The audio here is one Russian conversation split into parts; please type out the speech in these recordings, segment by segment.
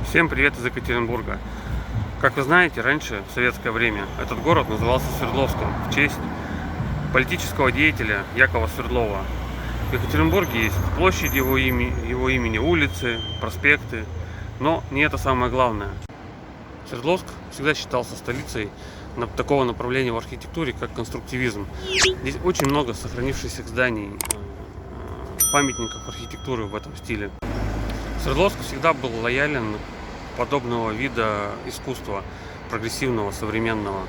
Всем привет из Екатеринбурга. Как вы знаете, раньше, в советское время, этот город назывался Свердловском в честь политического деятеля Якова Свердлова. В Екатеринбурге есть площади его имени, улицы, проспекты, но не это самое главное. Свердловск всегда считался столицей такого направления в архитектуре, как конструктивизм. Здесь очень много сохранившихся зданий, памятников архитектуры в этом стиле. Свердловск всегда был лоялен подобного вида искусства, прогрессивного, современного.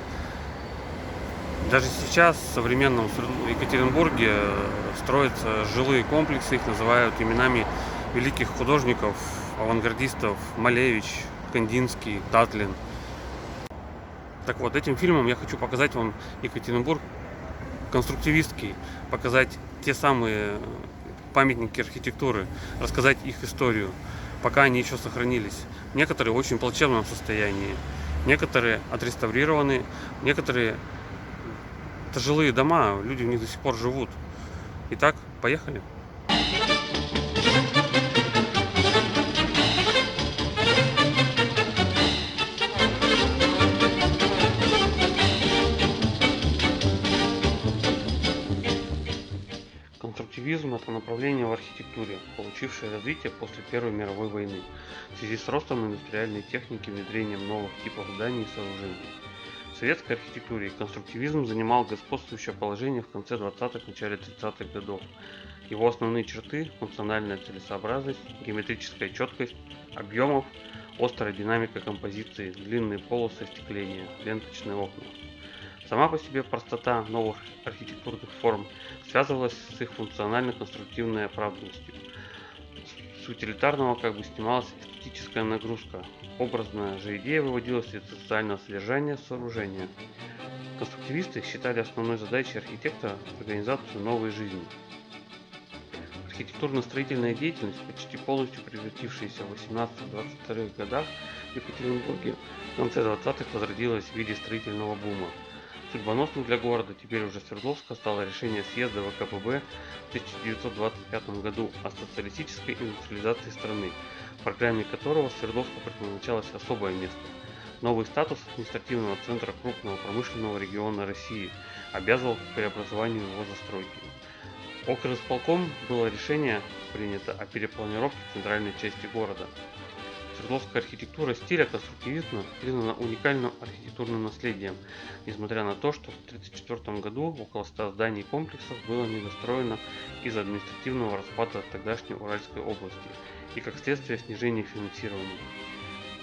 Даже сейчас в современном Екатеринбурге строятся жилые комплексы, их называют именами великих художников, авангардистов: Малевич, Кандинский, Татлин. Так вот, этим фильмом я хочу показать вам Екатеринбург конструктивистский, показать те самые памятники архитектуры, рассказать их историю, пока они еще сохранились. Некоторые в очень плачевном состоянии, некоторые отреставрированы, некоторые это жилые дома, люди в них до сих пор живут. Итак, поехали. Конструктивизм – это направление в архитектуре, получившее развитие после Первой мировой войны в связи с ростом индустриальной техники, внедрением новых типов зданий и сооружений. В советской архитектуре конструктивизм занимал господствующее положение в конце 20-х – начале 30-х годов. Его основные черты – функциональная целесообразность, геометрическая четкость объемов, острая динамика композиции, длинные полосы остекления, ленточные окна. Сама по себе простота новых архитектурных форм связывалась с их функционально-конструктивной оправданностью. С утилитарного снималась эстетическая нагрузка. Образная же идея выводилась из социального содержания сооружения. Конструктивисты считали основной задачей архитектора организацию новой жизни. Архитектурно-строительная деятельность, почти полностью превратившаяся в 18-22 годах в Екатеринбурге, в конце 20-х возродилась в виде строительного бума. Судьбоносным для города, теперь уже Свердловска, стало решение съезда ВКПБ в 1925 году о социалистической индустриализации страны, в программе которого Свердловску предназначалось особое место. Новый статус административного центра крупного промышленного региона России обязывал к преобразованию его застройки. Окрисполком было решение принято о перепланировке центральной части города. Свердловская архитектура стиля конструктивизма признана уникальным архитектурным наследием, несмотря на то, что в 1934 году около 100 зданий и комплексов было недостроено из-за административного распада тогдашней Уральской области и как следствие снижения финансирования.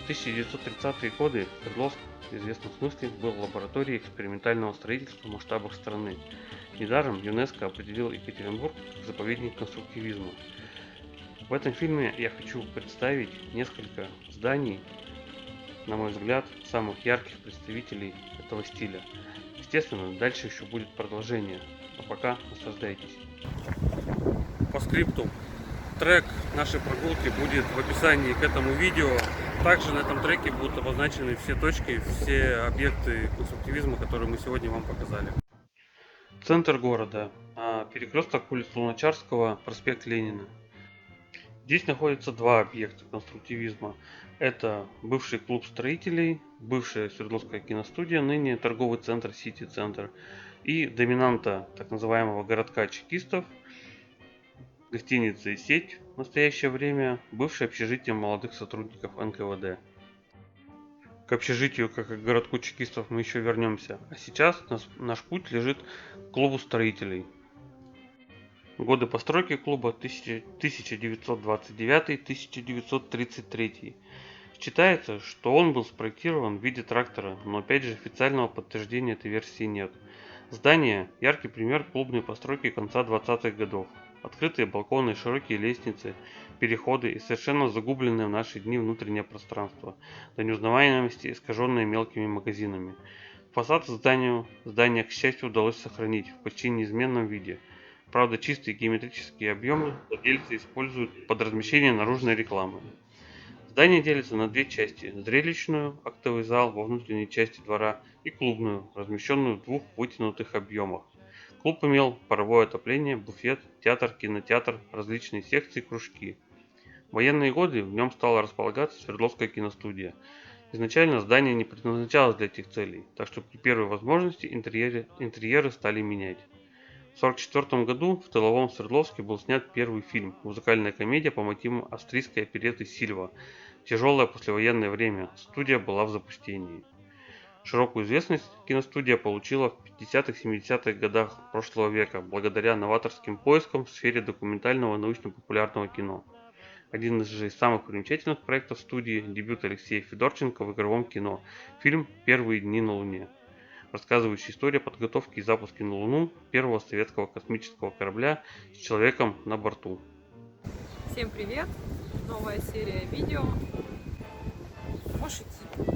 В 1930-е годы Свердловск в известном смысле был лабораторией экспериментального строительства в масштабах страны. Недаром ЮНЕСКО определил Екатеринбург как заповедник конструктивизма. В этом фильме я хочу представить несколько зданий, на мой взгляд, самых ярких представителей этого стиля. Естественно, дальше еще будет продолжение, а пока наслаждайтесь. По скрипту. Трек нашей прогулки будет в описании к этому видео. Также на этом треке будут обозначены все точки, все объекты конструктивизма, которые мы сегодня вам показали. Центр города. Перекресток улиц Луначарского, проспект Ленина. Здесь находятся два объекта конструктивизма. Это бывший клуб строителей, бывшая Свердловская киностудия, ныне торговый центр Сити-центр, и доминанта так называемого городка чекистов, гостиница и сеть в настоящее время, бывшее общежитие молодых сотрудников НКВД. К общежитию, как и к городку чекистов, мы еще вернемся. А сейчас наш путь лежит к клубу строителей. Годы постройки клуба 1929-1933. Считается, что он был спроектирован в виде трактора, но опять же официального подтверждения этой версии нет. Здание – яркий пример клубной постройки конца 20-х годов. Открытые балконы, широкие лестницы, переходы и совершенно загубленное в наши дни внутреннее пространство, до неузнаваемости искаженное мелкими магазинами. Фасад здания, к счастью, удалось сохранить в почти неизменном виде. Правда, чистые геометрические объемы владельцы используют под размещение наружной рекламы. Здание делится на две части: зрелищную, актовый зал во внутренней части двора, и клубную, размещенную в двух вытянутых объемах. Клуб имел паровое отопление, буфет, театр, кинотеатр, различные секции, кружки. В военные годы в нем стала располагаться Свердловская киностудия. Изначально здание не предназначалось для этих целей, так что при первой возможности интерьеры стали менять. В 1944 году в тыловом Свердловске был снят первый фильм, музыкальная комедия по мотивам австрийской оперетты «Сильва». В тяжелое послевоенное время студия была в запустении. Широкую известность киностудия получила в 50-70-х годах прошлого века благодаря новаторским поискам в сфере документального научно-популярного кино. Один из самых примечательных проектов студии – дебют Алексея Федорченко в игровом кино, фильм «Первые дни на Луне», рассказывающий историю подготовки и запуска на Луну первого советского космического корабля с человеком на борту. Всем привет! Новая серия видео. Можешь идти.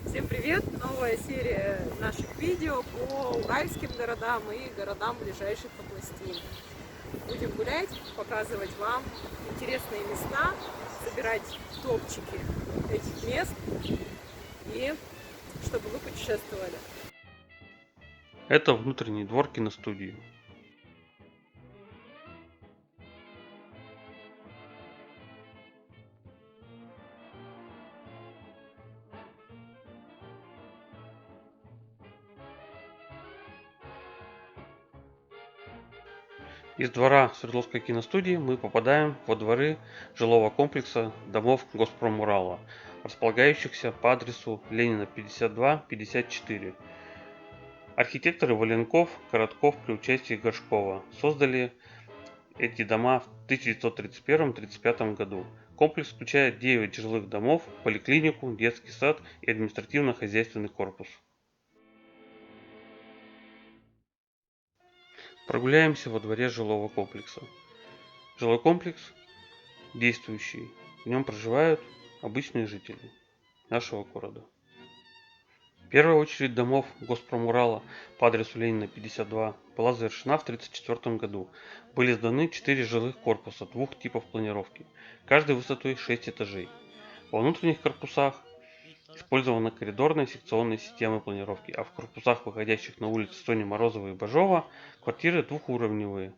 Всем привет! Новая серия наших видео по уральским городам и городам ближайших областей. Будем гулять, показывать вам интересные места, собирать топчики этих мест и чтобы вы путешествовали. Это внутренний двор киностудии. Из двора Свердловской киностудии мы попадаем во дворы жилого комплекса домов Госпромурала, располагающихся по адресу Ленина 52-54. Архитекторы Валенков, Коротков при участии Горшкова создали эти дома в 1931-1935 году. Комплекс включает 9 жилых домов, поликлинику, детский сад и административно-хозяйственный корпус. Прогуляемся во дворе жилого комплекса. Жилой комплекс действующий. В нем проживают обычные жители нашего города. Первая очередь домов Госпромурала по адресу Ленина 52 была завершена в 1934 году. Были сданы 4 жилых корпуса двух типов планировки, каждой высотой 6 этажей. Во внутренних корпусах использована коридорная секционная система планировки, а в корпусах, выходящих на улицы Сони Морозова и Бажова, квартиры двухуровневые.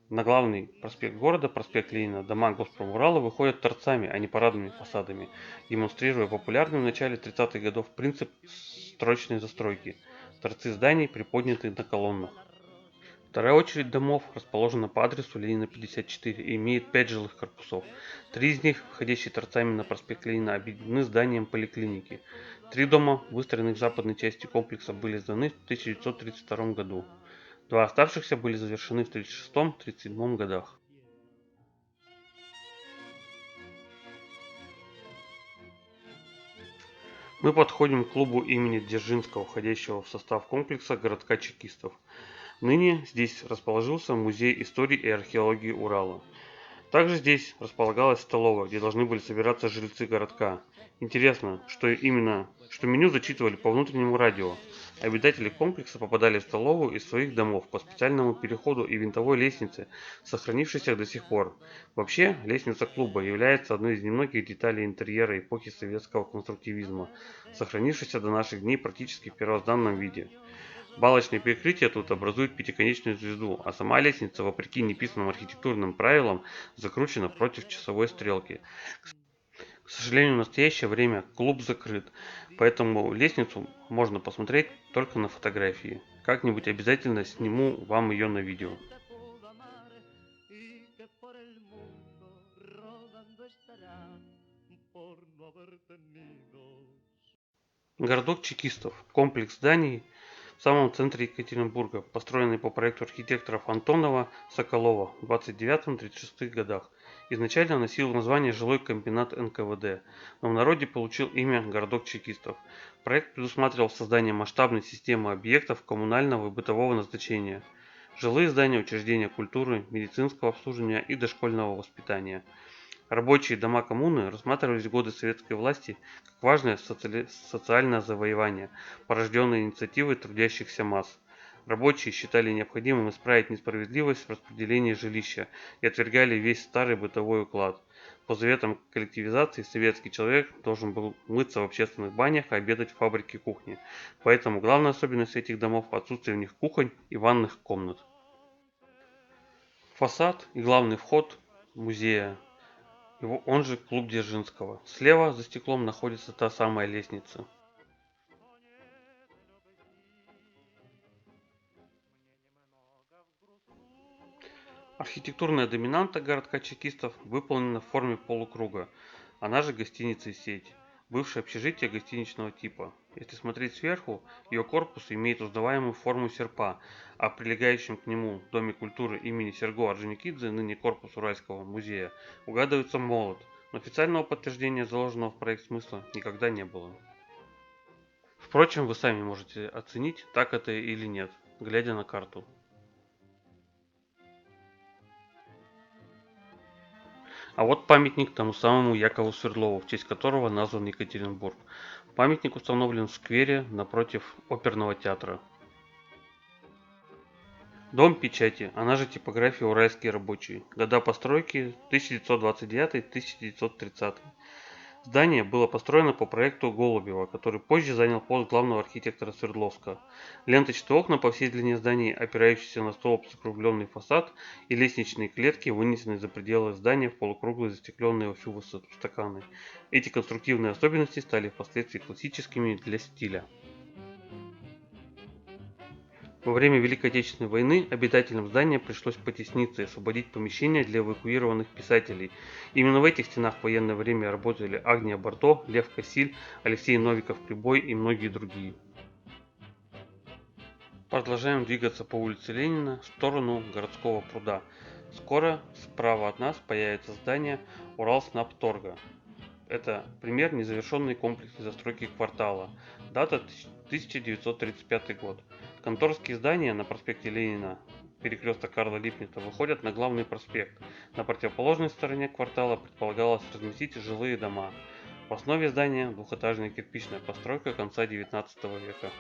На главный проспект города, проспект Ленина, дома Госпромурала выходят торцами, а не парадными фасадами, демонстрируя популярный в начале 30-х годов принцип строчной застройки. Торцы зданий приподняты на колоннах. Вторая очередь домов расположена по адресу Ленина 54 и имеет 5 жилых корпусов. 3 из них, выходящие торцами на проспект Ленина, объединены зданием поликлиники. 3 дома, выстроенных в западной части комплекса, были сданы в 1932 году. 2 оставшихся были завершены в 1936-1937 годах. Мы подходим к клубу имени Дзержинского, входящего в состав комплекса городка чекистов. Ныне здесь расположился Музей истории и археологии Урала. Также здесь располагалась столовая, где должны были собираться жильцы городка. Интересно, что меню зачитывали по внутреннему радио. Обитатели комплекса попадали в столовую из своих домов по специальному переходу и винтовой лестнице, сохранившейся до сих пор. Вообще, лестница клуба является одной из немногих деталей интерьера эпохи советского конструктивизма, сохранившейся до наших дней практически в первозданном виде. Балочное перекрытие тут образует пятиконечную звезду, а сама лестница, вопреки неписанным архитектурным правилам, закручена против часовой стрелки. К сожалению, в настоящее время клуб закрыт, поэтому лестницу можно посмотреть только на фотографии. Как-нибудь обязательно сниму вам ее на видео. Городок чекистов. Комплекс зданий в самом центре Екатеринбурга, построенный по проекту архитекторов Антонова Соколова в 29-36 годах. Изначально носил название жилой комбинат НКВД, но в народе получил имя городок чекистов. Проект предусматривал создание масштабной системы объектов коммунального и бытового назначения. Жилые здания, учреждения культуры, медицинского обслуживания и дошкольного воспитания. Рабочие дома коммуны рассматривались в годы советской власти как важное социальное завоевание, порожденное инициативой трудящихся масс. Рабочие считали необходимым исправить несправедливость в распределении жилища и отвергали весь старый бытовой уклад. По заветам коллективизации советский человек должен был мыться в общественных банях и обедать в фабрике кухни. Поэтому главная особенность этих домов – отсутствие в них кухонь и ванных комнат. Фасад и главный вход музея, он же клуб Дзержинского. Слева за стеклом находится та самая лестница. Архитектурная доминанта городка чекистов выполнена в форме полукруга, она же гостиница и сеть, бывшее общежитие гостиничного типа. Если смотреть сверху, ее корпус имеет узнаваемую форму серпа, а в прилегающем к нему Доме культуры имени Серго Орджоникидзе, ныне корпус Уральского музея, угадывается молот, но официального подтверждения заложенного в проект смысла никогда не было. Впрочем, вы сами можете оценить, так это или нет, глядя на карту. А вот памятник тому самому Якову Свердлову, в честь которого назван Екатеринбург. Памятник установлен в сквере напротив оперного театра. Дом печати, она же типография «Уральский рабочий». Года постройки 1929-1930. Здание было построено по проекту Голубева, который позже занял пост главного архитектора Свердловска. Ленточные окна по всей длине зданий, опирающиеся на столб закругленный фасад, и лестничные клетки вынесены за пределы здания в полукруглые застекленные во всю высоту стаканы. Эти конструктивные особенности стали впоследствии классическими для стиля. Во время Великой Отечественной войны обитателям здания пришлось потесниться и освободить помещения для эвакуированных писателей. Именно в этих стенах в военное время работали Агния Барто, Лев Кассиль, Алексей Новиков-Прибой и многие другие. Продолжаем двигаться по улице Ленина в сторону городского пруда. Скоро справа от нас появится здание Уралснабторга. Это пример незавершенной комплексной застройки квартала. Дата 1935 год. Конторские здания на проспекте Ленина, перекресток Карла Липкнехта, выходят на главный проспект. На противоположной стороне квартала предполагалось разместить жилые дома. В основе здания двухэтажная кирпичная постройка конца XIX века.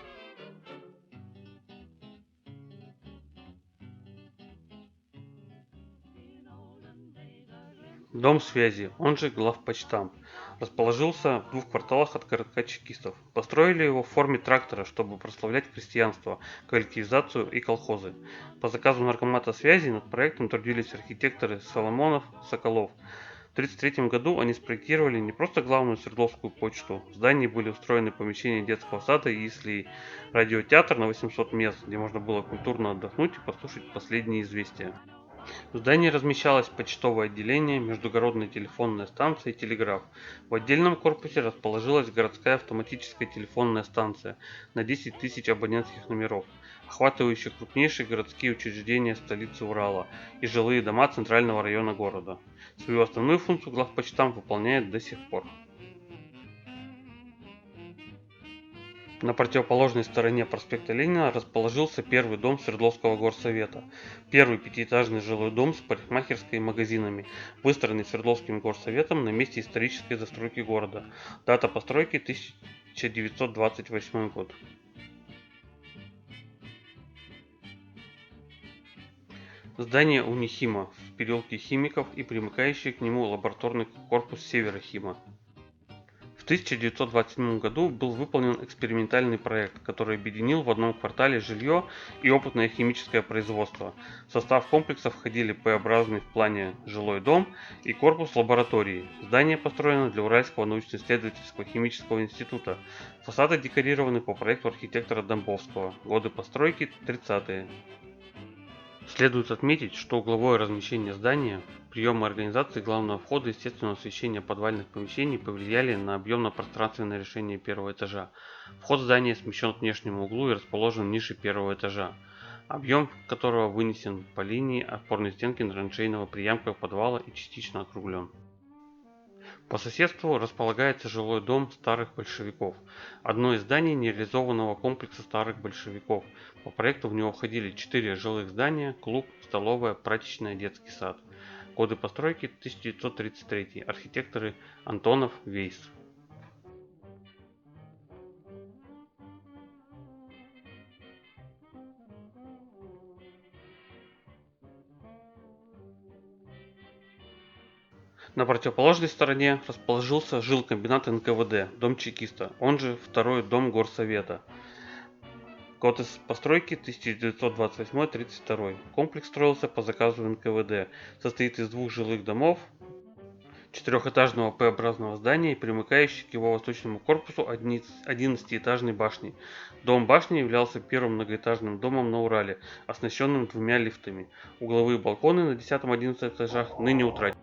Дом связи, он же главпочтамт, расположился в 2 кварталах от городка чекистов. Построили его в форме трактора, чтобы прославлять крестьянство, коллективизацию и колхозы. По заказу наркомата связи над проектом трудились архитекторы Соломонов, Соколов. В 1933 году они спроектировали не просто главную Свердловскую почту. В здании были устроены помещения детского сада и яслей, радиотеатр на 800 мест, где можно было культурно отдохнуть и послушать последние известия. В здании размещалось почтовое отделение, междугородная телефонная станция и телеграф. В отдельном корпусе расположилась городская автоматическая телефонная станция на 10 тысяч абонентских номеров, охватывающая крупнейшие городские учреждения столицы Урала и жилые дома центрального района города. Свою основную функцию главпочтамт выполняет до сих пор. На противоположной стороне проспекта Ленина расположился первый дом Свердловского горсовета. Первый пятиэтажный жилой дом с парикмахерской и магазинами, выстроенный Свердловским горсоветом на месте исторической застройки города. Дата постройки 1928 год. Здание Унихима в переулке Химиков и примыкающий к нему лабораторный корпус Северохима. В 1927 году был выполнен экспериментальный проект, который объединил в одном квартале жилье и опытное химическое производство. В состав комплекса входили П-образный в плане жилой дом и корпус лаборатории. Здание построено для Уральского научно-исследовательского химического института. Фасады декорированы по проекту архитектора Домбовского. Годы постройки 30-е. Следует отметить, что угловое размещение здания, приемы организации главного входа и естественного освещения подвальных помещений повлияли на объемно-пространственное решение первого этажа. Вход в здание смещен к внешнему углу и расположен ниже первого этажа, объем которого вынесен по линии опорной стенки траншейного приемка подвала и частично округлен. По соседству располагается жилой дом старых большевиков, одно из зданий нереализованного комплекса старых большевиков. По проекту в него входили 4 жилых здания, клуб, столовая, прачечная, детский сад. Годы постройки 1933, архитекторы Антонов, Вейс. На противоположной стороне расположился жилкомбинат НКВД, дом чекиста, он же второй дом горсовета. Год из постройки 1928-32. Комплекс строился по заказу НКВД, состоит из двух жилых домов, четырехэтажного П-образного здания и примыкающей к его восточному корпусу 11-этажной башни. Дом башни являлся первым многоэтажным домом на Урале, оснащенным двумя лифтами. Угловые балконы на 10-11 этажах ныне утрачены.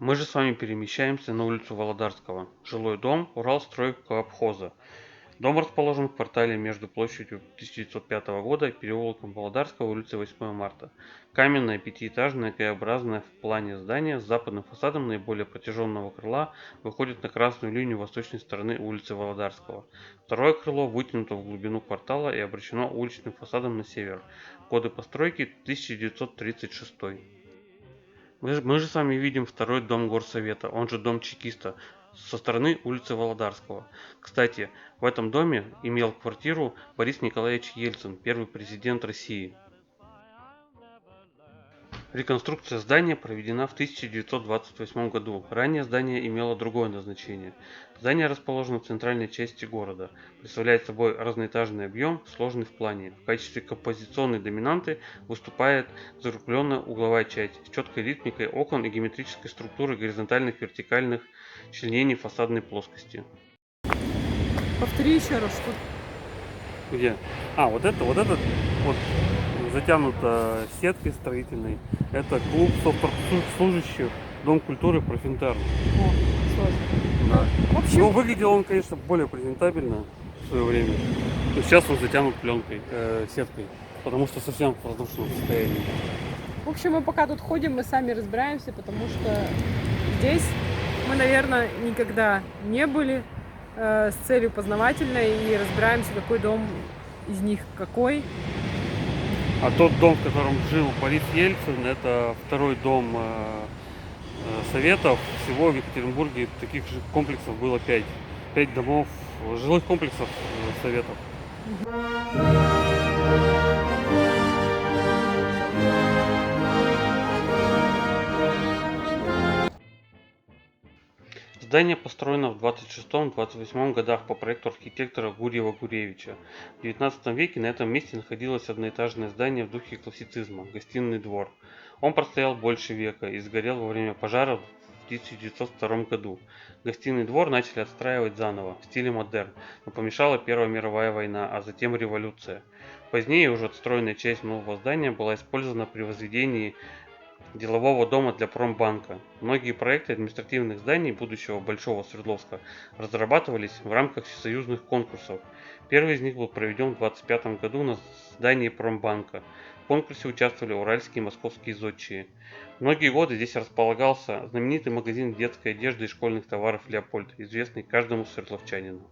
Мы же с вами перемещаемся на улицу Володарского. Жилой дом Уралстройкообхоза. Дом расположен в квартале между площадью 1905 года и переулком Володарского, улицей 8 марта. Каменное пятиэтажное Г-образное в плане здание с западным фасадом наиболее протяженного крыла выходит на красную линию восточной стороны улицы Володарского. Второе крыло вытянуто в глубину квартала и обращено уличным фасадом на север. Годы постройки 1936. Мы же с вами видим второй дом горсовета, он же дом чекиста, со стороны улицы Володарского. Кстати, в этом доме имел квартиру Борис Николаевич Ельцин, первый президент России. Реконструкция здания проведена в 1928 году. Ранее здание имело другое назначение. Здание расположено в центральной части города. Представляет собой разноэтажный объем, сложный в плане. В качестве композиционной доминанты выступает закругленная угловая часть с четкой ритмикой окон и геометрической структурой горизонтальных вертикальных членений фасадной плоскости. Повтори еще раз, что... Где? Вот этот затянуто сеткой строительной. Это клуб служащих, дом культуры Профинтерн. О, сложно. Да. В общем, Ну, выглядел он, конечно, более презентабельно в свое время. Но сейчас он затянут пленкой, сеткой, потому что совсем в разрушенном состоянии. в общем, мы пока тут ходим, мы сами разбираемся, потому что здесь мы, наверное, никогда не были с целью познавательной и разбираемся, какой дом из них какой. А тот дом, в котором жил Борис Ельцин, это второй дом Советов. Всего в Екатеринбурге таких же комплексов было 5. 5 домов, жилых комплексов Советов. Здание построено в 26-28 годах по проекту архитектора Гурьева-Гуревича. В 19 веке на этом месте находилось одноэтажное здание в духе классицизма – гостиный двор. Он простоял больше века и сгорел во время пожара в 1902 году. Гостиный двор начали отстраивать заново, в стиле модерн, но помешала Первая мировая война, а затем революция. Позднее уже отстроенная часть нового здания была использована при возведении делового дома для Промбанка. Многие проекты административных зданий будущего Большого Свердловска разрабатывались в рамках всесоюзных конкурсов. Первый из них был проведен в 1925 году на здании Промбанка. В конкурсе участвовали уральские и московские зодчие. Многие годы здесь располагался знаменитый магазин детской одежды и школьных товаров «Леопольд», известный каждому свердловчанину.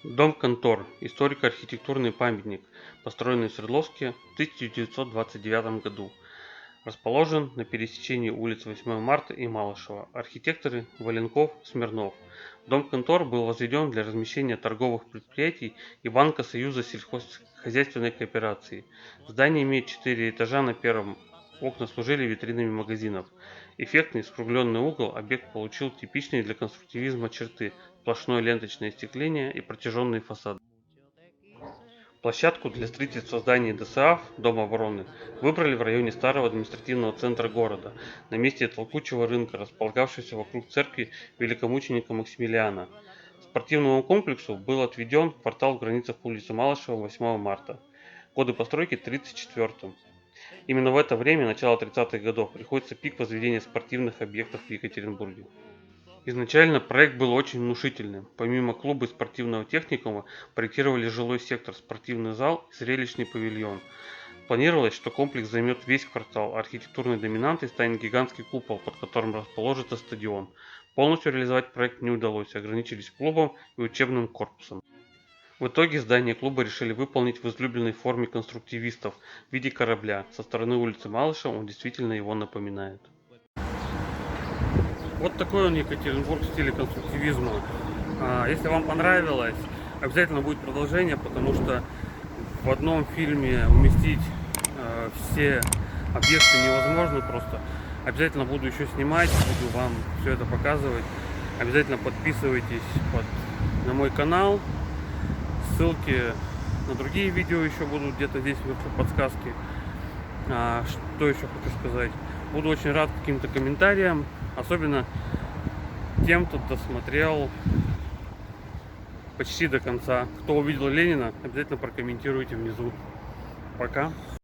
Дом-контор – историко-архитектурный памятник, построенный в Свердловске в 1929 году. Расположен на пересечении улиц 8 марта и Малышева. Архитекторы Валенков, Смирнов. Дом-контор был возведен для размещения торговых предприятий и Банка Союза сельхозхозяйственной кооперации. Здание имеет 4 этажа, на первом окна служили витринами магазинов. Эффектный скругленный угол объект получил типичные для конструктивизма черты – сплошное ленточное остекление и протяженные фасады. Площадку для строительства здания ДСАФ, Дом обороны, выбрали в районе старого административного центра города, на месте толкучего рынка, располагавшегося вокруг церкви великомученика Максимилиана. Спортивному комплексу был отведен квартал в границах улицы Малышева 8 марта. Годы постройки 1934. Именно в это время, начало 30-х годов, приходится пик возведения спортивных объектов в Екатеринбурге. Изначально проект был очень внушительным. Помимо клуба и спортивного техникума проектировали жилой сектор, спортивный зал и зрелищный павильон. Планировалось, что комплекс займет весь квартал, а архитектурной доминантой станет гигантский купол, под которым расположится стадион. Полностью реализовать проект не удалось, ограничились клубом и учебным корпусом. В итоге здание клуба решили выполнить в излюбленной форме конструктивистов в виде корабля. Со стороны улицы Малышева он действительно его напоминает. Вот такой он Екатеринбург в стиле конструктивизма. Если вам понравилось, обязательно будет продолжение, потому что в одном фильме уместить все объекты невозможно просто. Обязательно буду еще снимать, буду вам все это показывать. Обязательно подписывайтесь на мой канал. Ссылки на другие видео еще будут где-то здесь в подсказке. Что еще хочу сказать? Буду очень рад каким-то комментариям, особенно тем, кто досмотрел почти до конца. Кто увидел Ленина, обязательно прокомментируйте внизу. Пока.